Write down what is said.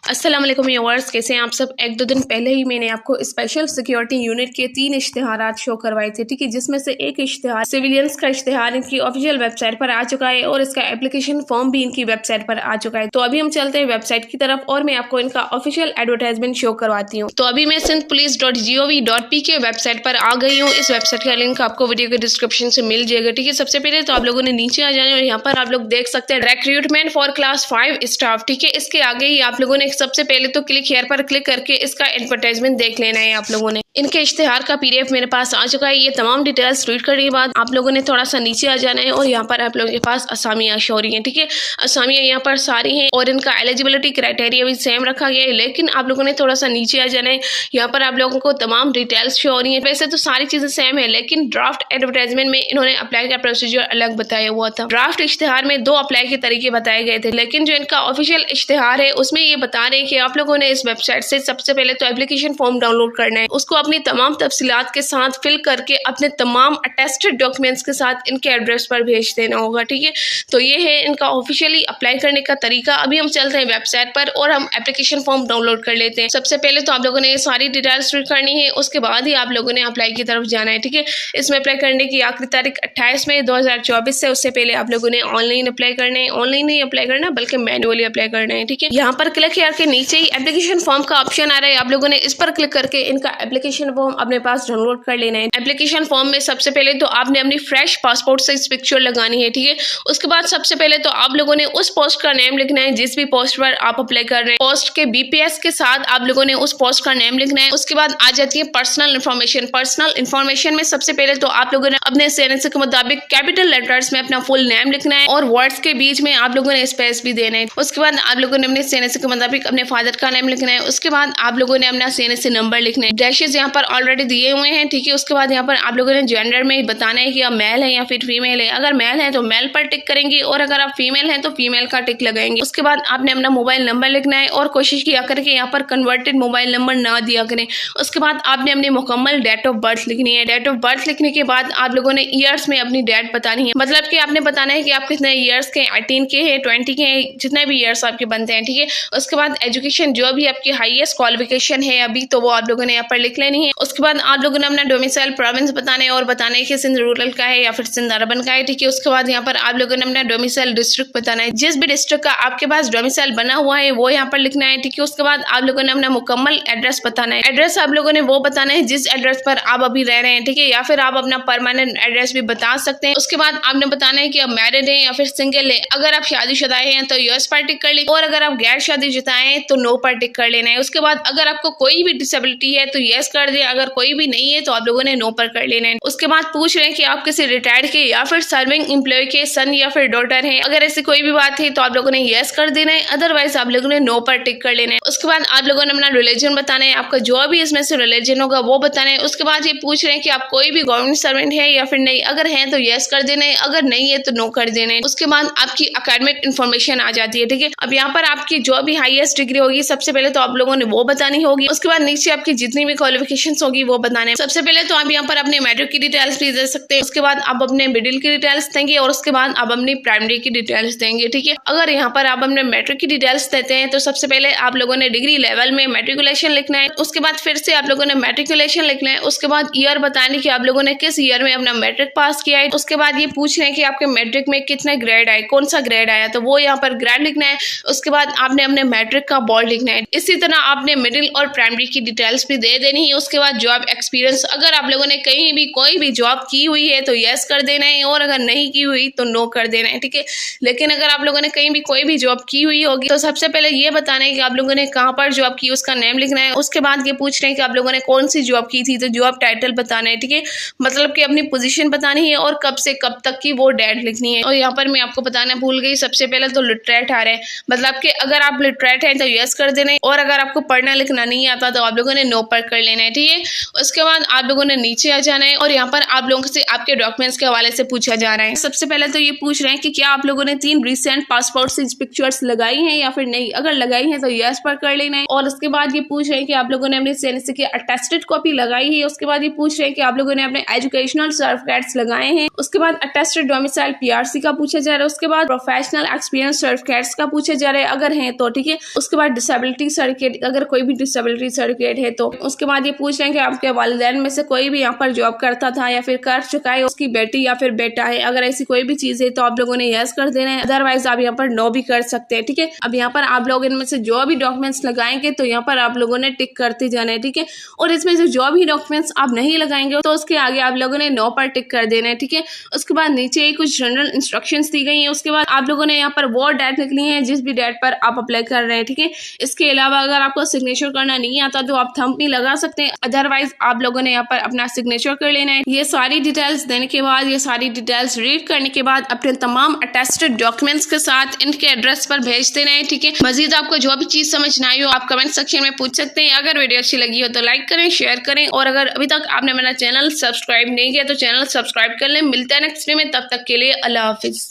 अस्सलाम वालेकुम व्यूअर्स, कैसे हैं आप सब। एक दो दिन पहले ही मैंने आपको स्पेशल सिक्योरिटी यूनिट के 3 इश्तिहारात शो करवाए थे, ठीक है, जिसमें से एक इश्तिहार सिविलियंस का इश्तिहार इनकी ऑफिशियल वेबसाइट पर आ चुका है और इसका एप्लीकेशन फॉर्म भी इनकी वेबसाइट पर आ चुका है। तो अभी हम चलते हैं वेबसाइट की तरफ और मैं आपको इनका ऑफिशियल एडवर्टाइजमेंट शो करवाती हूँ। तो अभी मैं sindhpolice.gov.p वेबसाइट पर आ गई हूँ। इस वेबसाइट का लिंक आपको वीडियो के डिस्क्रिप्शन से मिल जाएगा, ठीक है। सबसे पहले तो आप लोगों ने नीचे आ जाना और यहाँ पर आप लोग देख सकते हैं रिक्रूटमेंट फॉर क्लास 5 स्टाफ, ठीक है। इसके आगे ही आप लोगों ने सबसे पहले तो क्लिक हेयर पर क्लिक करके इसका एडवर्टाइजमेंट देख लेना है आप लोगों ने। इनके इश्तिहार का पीडीएफ मेरे पास आ चुका है। ये तमाम डिटेल्स रीड करने के बाद आप लोगों ने थोड़ा सा नीचे आ जाना है और यहाँ पर आप लोगों के पास असामियाँ शो हो रही हैं, ठीक है। असामियाँ यहाँ पर सारी हैं और इनका एलिजिबिलिटी क्राइटेरिया भी सेम रखा गया है, लेकिन आप लोगों ने थोड़ा सा नीचे आ जाना है। यहाँ पर आप लोगों को तमाम डिटेल्स शो हो रही हैं। वैसे तो सारी चीजें सेम है, लेकिन ड्राफ्ट एडवर्टाइजमेंट में इन्होंने अप्लाई का प्रोसीजर अलग बताया हुआ था। ड्राफ्ट इश्तिहार में 2 अप्लाई के तरीके बताए गए थे, लेकिन जो इनका ऑफिशियल इश्तिहार है उसमें ये बता रहे हैं कि आप लोगों ने इस वेबसाइट से सबसे पहले तो एप्लीकेशन फॉर्म डाउनलोड करना है, उसको अपनी तमाम तफसीलात के साथ फिल करके अपने तमाम अटेस्टेड डॉक्यूमेंट्स के साथ इनके एड्रेस पर भेज देना होगा, ठीक है। तो ये है इनका ऑफिशियली अप्लाई करने का तरीका। अभी हम चलते हैं वेबसाइट पर और हम एप्लीकेशन फॉर्म डाउनलोड कर लेते हैं। सबसे पहले तो आप लोगों ने ये सारी डिटेल्स फिल करनी है, उसके बाद ही आप लोगों ने अप्लाई की तरफ जाना है, ठीक है। इसमें अप्लाई करने की आखिरी तारीख 28 मई 2024 से उससे पहले आप लोगों ने ऑनलाइन अप्लाई करना है। ऑनलाइन नहीं अप्लाई करना बल्कि मैनुअली अप्लाई करना है, ठीक है। यहाँ पर क्लिक किया के नीचे ही एप्लीकेशन फॉर्म का ऑप्शन आ रहा है, आप लोगों ने इस पर क्लिक करके इनका एप्लीकेशन फॉर्म अपने पास डाउनलोड कर लेना है। एप्लीकेशन फॉर्म में सबसे पहले तो आपने अपनी फ्रेश पासपोर्ट साइज पिक्चर लगानी है, ठीक है। उसके बाद सबसे पहले तो आप लोगों ने उस पोस्ट का नेम लिखना है जिस भी पोस्ट पर आप अप्लाई कर रहे हैं। पोस्ट के बीपीएस के साथ आप लोगों ने उस पोस्ट का नेम लिखना है। उसके बाद आ जाती है पर्सनल इन्फॉर्मेशन। पर्सनल इन्फॉर्मेशन में सबसे पहले तो आप लोगों ने अपने सेनेंस के मुताबिक कैपिटल लेटर्स में अपना फुल नेम लिखना है और वर्ड्स के बीच में आप लोगों ने स्पेस भी देना है। उसके बाद आप लोगों ने अपने सेनेंस के मुताबिक अपने फादर का नेम लिखना है। उसके बाद आप लोगों ने अपना सेनेंस नंबर लिखना है। डैशेस यहाँ पर ऑलरेडी दिए हुए हैं, ठीक है। उसके बाद यहाँ पर आप लोगों ने जेंडर में बताना है कि आप मेल है या फिर फीमेल है। अगर मेल है तो मेल पर टिक करेंगे और अगर आप फीमेल हैं तो फीमेल का टिक लगाएंगे। उसके बाद आपने अपना मोबाइल नंबर लिखना है और कोशिश किया करके यहाँ पर कन्वर्टेड मोबाइल नंबर ना दिया करें। उसके बाद आपने अपनी मुकम्मल डेट ऑफ बर्थ लिखनी है। डेट ऑफ बर्थ लिखने के बाद आप लोगों ने ईयर्स में अपनी डेट बतानी है, मतलब कि आपने बताना है कि आप कितने ईयर्स के, 18 के हैं, 20 के हैं, जितने भी ईयर्स आपके बनते हैं, ठीक है। उसके बाद एजुकेशन जो भी आपकी हाईएस्ट क्वालिफिकेशन है अभी तो वो आप लोगों ने यहाँ पर लिख लेनी है। उसके बाद आप लोगों ने अपना डोमिसाइल प्रोविंस बताना है और बताना है कि सिंध रूरल का है या फिर सिंध अर्बन का है, ठीक है। उसके बाद यहाँ पर आप लोगों ने अपना डोमिसाइल डिस्ट्रिक्ट बताना है। जिस भी डिस्ट्रिक्ट का आपके पास डोमिसाइल बना हुआ है वो यहाँ पर लिखना है, ठीक है। उसके बाद आप लोगों ने अपना मुकम्मल एड्रेस बताना है। एड्रेस आप लोगों ने वो बताना है जिस एड्रेस पर आप अभी रह रहे हैं, ठीक है, या फिर आप अपना परमानेंट एड्रेस भी बता सकते हैं। उसके बाद आपने बताना है कि आप मैरिड हैं या फिर सिंगल है। अगर आप शादीशुदा हैं तो यस पर टिक कर लीजिए और अगर आप गैर शादीशुदा हैं तो नो पर टिक कर लेना है। उसके बाद अगर आपको कोई भी डिसेबिलिटी है तो यस कर दे, अगर कोई भी नहीं है तो आप लोगों ने नो पर कर लेना है। उसके बाद पूछ रहे हैं कि आप किसी रिटायर्ड के या फिर सर्विंग एम्प्लॉय के सन या फिर डॉटर हैं। अगर ऐसी कोई भी बात है तो आप लोगों ने यस कर देना है, अदरवाइज आप लोगों ने नो पर टिक कर लेना है। उसके बाद आप लोगों ने अपना रिलीजन बताना है, आपका जो भी इसमें से रिलीजन होगा वो बताना है। उसके बाद ये पूछ रहे हैं कि आप कोई भी गवर्नमेंट सर्वेंट है या फिर नहीं। अगर है तो यस कर देना है, अगर नहीं है तो नो कर देना है। उसके बाद आपकी अकेडमिक इन्फॉर्मेशन आ जाती है, ठीक है। अब यहाँ पर आपकी जो भी हाईएस्ट डिग्री होगी सबसे पहले तो आप लोगों ने वो बतानी होगी। उसके बाद नीचे आपकी जितनी भी क्वालिफिकेशंस होगी वो बताने। सबसे पहले तो आप यहाँ पर अपने मैट्रिक की डिटेल्स भी दे सकते हैं। उसके बाद आप अपने मिडिल की डिटेल्स देंगे और उसके बाद आप अपनी प्राइमरी की डिटेल्स देंगे, ठीक है। अगर यहाँ पर आप अपने मैट्रिक की डिटेल्स देते हैं तो सबसे पहले आप लोगों ने डिग्री लेवल में मैट्रिकुलेशन लिखना है। उसके बाद फिर से आप लोगों ने मैट्रिकुलेशन लिखना है। उसके बाद ईयर बताने की आप लोगों ने किस ईयर में अपना मैट्रिक पास किया है। उसके बाद ये पूछ रहे हैं कि आपके मैट्रिक में कितने ग्रेड आए, कौन सा ग्रेड आया, तो वो यहाँ पर ग्रेड लिखना है। उसके बाद आपने अपने मैट्रिक का बोर्ड लिखना है। इसी तरह आपने मिडिल और प्राइमरी की डिटेल्स भी दे देनी है। उसके बाद जॉब एक्सपीरियंस, अगर आप लोगों ने कहीं भी कोई भी जॉब की हुई है तो यस कर देना है और अगर नहीं की हुई तो नो कर देना है, ठीक है। लेकिन अगर आप लोगों ने कहीं भी कोई भी जॉब की हुई होगी तो सबसे पहले ये बताना है कि आप लोगों ने कहाँ पर जॉब की, उसका नेम लिखना है। उसके बाद ये पूछ रहे हैं कि आप लोगों ने कौन सी जॉब की थी, तो जॉब टाइटल बताना है, ठीक है, मतलब कि अपनी पोजीशन बतानी है और कब से कब तक की वो डेट लिखनी है। और यहाँ पर मैं आपको बताना भूल गई, सबसे पहले तो लिटरेट आ रहा है, मतलब कि अगर आप लिटरेट हैं तो यस कर देना है और अगर आपको पढ़ना लिखना नहीं आता तो आप लोगों ने नो पर कर लेना है, ठीक है। उसके बाद आप लोगों ने नीचे आ जाना है और यहाँ पर आप लोगों से आपके डॉक्यूमेंट्स के हवाले से पूछा जा रहा है। सबसे पहले तो ये पूछ रहे हैं कि क्या आप लोगों ने 3 रिसेंट पासपोर्ट साइज पिक्चर्स लगाई हैं या फिर नहीं। अगर लगाई हैं तो यस पर कर लेना है। और उसके बाद ये पूछ रहे हैं कि आप लोगों ने अपने सेनेंस की अटेस्टेड कॉपी लगाई है। उसके बाद ये पूछ रहे हैं कि आप लोगों ने अपने एजुकेशनल सर्टिफिकेट्स लगाए हैं। उसके बाद अटेस्टेड डोमिसाइल पीआरसी का पूछा जा रहा है। उसके बाद प्रोफेशनल एक्सपीरियंस सर्टिफिकेट्स का पूछा जा रहा है, अगर है तो, ठीक है। उसके बाद डिसेबिलिटी सर्टिफिकेट, अगर कोई भी डिसेबिलिटी सर्टिफिकेट है तो। उसके बाद ये पूछ रहे हैं कि आपके वालिदैन में से कोई भी यहाँ पर जॉब करता था या फिर कर चुका है, उसकी बेटी या फिर बेटा है। अगर ऐसी कोई भी चीज है तो आप लोगों ने यस कर देना है, अदरवाइज आप यहाँ पर नो भी कर सकते हैं। ठीक है, अब यहाँ पर आप लोग इनमें से जो भी डॉक्यूमेंट्स लगाएंगे तो यहाँ पर आप लोगों ने टिक करते जाना है। ठीक है, और इसमें से जो भी डॉक्यूमेंट्स आप नहीं लगाएंगे तो उसके आगे आप लोगों ने नो पर टिक कर देना है। ठीक है, उसके बाद नीचे कुछ जनरल इंस्ट्रक्शंस दी गई हैं। उसके बाद आप लोगों ने यहाँ पर वो डेट लिखनी है जिस भी डेट पर आप अप्लाई कर रहे हैं। ठीक है, इसके अलावा अगर आपको सिग्नेचर करना नहीं आता तो आप थंब भी लगा सकते हैं, अदरवाइज आप लोगों ने यहाँ पर अपना सिग्नेचर कर लेना है। ये सारी डिटेल्स देने के बाद, ये सारी डिटेल्स रीड करने के बाद अपने तमाम अटेस्टेड डॉक्यूमेंट्स के साथ इनके एड्रेस पर भेज देना है। ठीक है, मजीद आपको जो भी चीज समझ ना आई हो आप कमेंट सेक्शन में पूछ सकते हैं। अगर वीडियो अच्छी लगी हो तो लाइक करें, शेयर करें, और अगर अभी तक आपने मेरा चैनल सब्सक्राइब नहीं किया तो चैनल सब्सक्राइब कर लें। मिलते हैं नेक्स्ट वीडियो में, तब तक के लिए अल्लाह हाफिज।